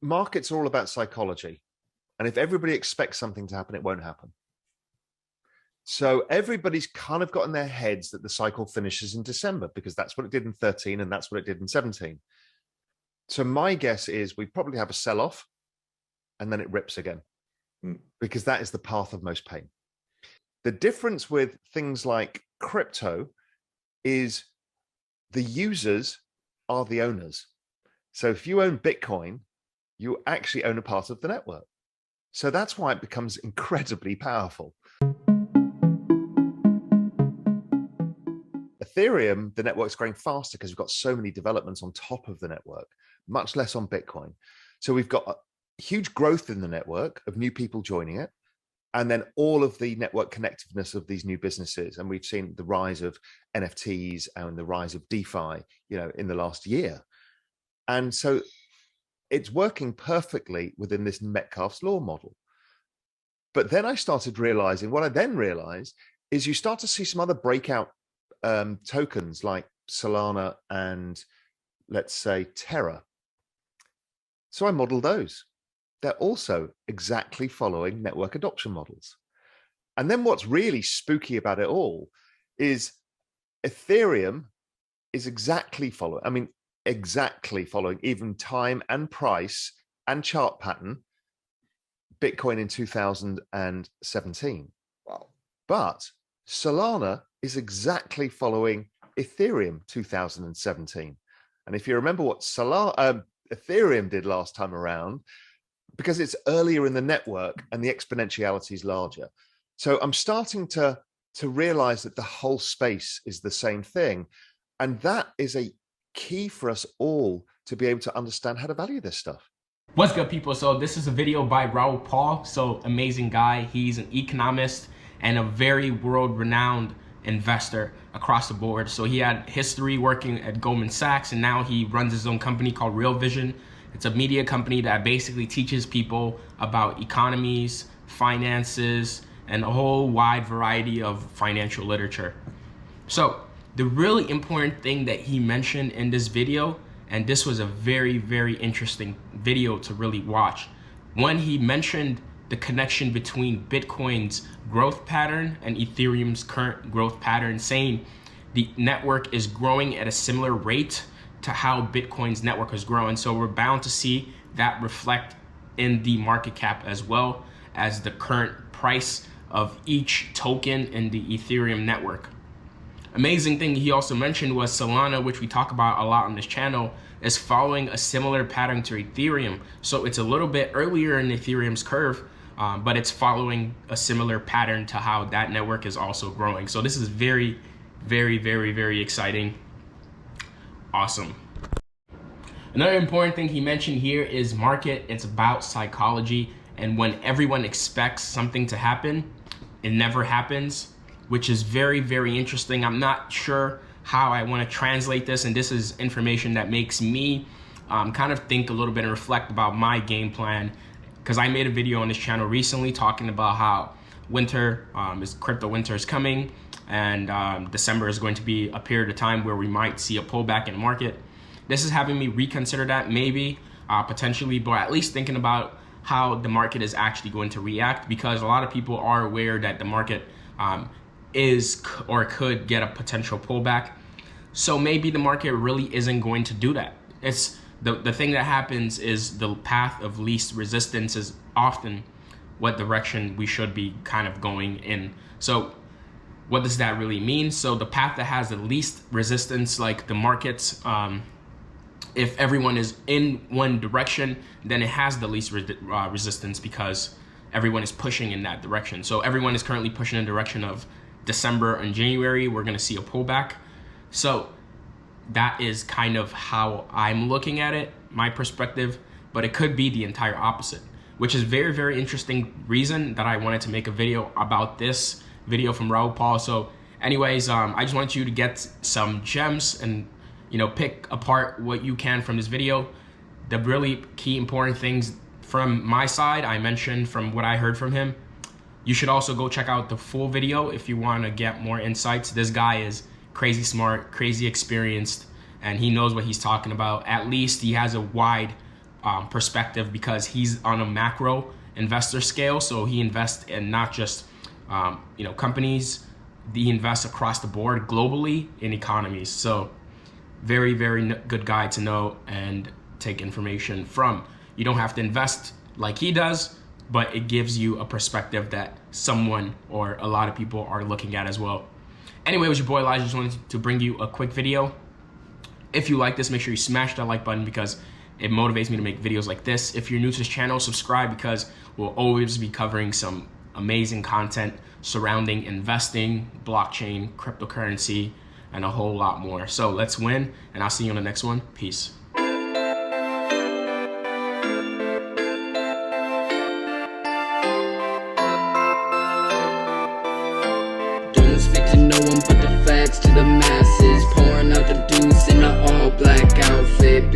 markets are all about psychology. And if everybody expects something to happen, it won't happen. So everybody's kind of got in their heads that the cycle finishes in December because that's what it did in 13 and that's what it did in 17. So my guess is we probably have a sell-off and then it rips again because that is the path of most pain. The difference with things like crypto is the users are the owners. So if you own Bitcoin, you actually own a part of the network. So that's why it becomes incredibly powerful. Ethereum, the network's growing faster because we've got so many developments on top of the network, much less on Bitcoin. So we've got a huge growth in the network of new people joining it, and then all of the network connectiveness of these new businesses. And we've seen the rise of NFTs and the rise of DeFi, in the last year. And so it's working perfectly within this Metcalfe's law model. But then I started realizing, what I then realized is you start to see some other breakout tokens like Solana and, let's say, Terra. So I modeled those. They're also exactly following network adoption models. And then what's really spooky about it all is Ethereum is exactly following even time and price and chart pattern Bitcoin in 2017. Wow. But Solana is exactly following Ethereum 2017. And if you remember what Ethereum did last time around, because it's earlier in the network and the exponentiality is larger. So I'm starting to realize that the whole space is the same thing. And that is a key for us all to be able to understand how to value this stuff. What's good, people? So this is a video by Raoul. So amazing guy. He's an economist and a very world-renowned investor across the board. So he had history working at Goldman Sachs, and now he runs his own company called Real Vision. It's a media company that basically teaches people about economies, finances, and a whole wide variety of financial literature. So the really important thing that he mentioned in this video, and this was a very, very interesting video to really watch. When he mentioned the connection between Bitcoin's growth pattern and Ethereum's current growth pattern, saying the network is growing at a similar rate to how Bitcoin's network is growing. So we're bound to see that reflect in the market cap as well as the current price of each token in the Ethereum network. Amazing thing he also mentioned was Solana, which we talk about a lot on this channel, is following a similar pattern to Ethereum. So it's a little bit earlier in Ethereum's curve, but it's following a similar pattern to how that network is also growing. So this is very, very, very, very exciting. Awesome. Another important thing he mentioned here is market. It's about psychology. And when everyone expects something to happen, it never happens, which is very, very interesting. I'm not sure how I want to translate this, and this is information that makes me kind of think a little bit and reflect about my game plan, because I made a video on this channel recently talking about how crypto winter is coming, and December is going to be a period of time where we might see a pullback in the market. This is having me reconsider that, maybe, potentially, but at least thinking about how the market is actually going to react, because a lot of people are aware that the market is or could get a potential pullback. So maybe the market really isn't going to do that. It's the thing that happens is the path of least resistance is often what direction we should be kind of going in. So what does that really mean? So the path that has the least resistance, like the markets, if everyone is in one direction, then it has the least resistance because everyone is pushing in that direction. So everyone is currently pushing in the direction of December and January. We're going to see a pullback. So that is kind of how I'm looking at it, my perspective, but it could be the entire opposite, which is very, very interesting reason that I wanted to make a video about this video from Raoul. So anyways, I just want you to get some gems and, pick apart what you can from this video. The really key important things from my side, I mentioned from what I heard from him. You should also go check out the full video if you want to get more insights. This guy is crazy smart, crazy experienced, and he knows what he's talking about. At least he has a wide perspective, because he's on a macro investor scale. So he invests in not just companies, he invests across the board globally in economies. So very, very good guy to know and take information from. You don't have to invest like he does, but it gives you a perspective that someone or a lot of people are looking at as well. Anyway, it was your boy Elijah. Just wanted to bring you a quick video. If you like this, make sure you smash that like button because it motivates me to make videos like this. If you're new to this channel, subscribe because we'll always be covering some amazing content surrounding investing, blockchain, cryptocurrency, and a whole lot more. So let's win, and I'll see you on the next one. Peace. Don't speak to no one but the facts to the masses, pouring out the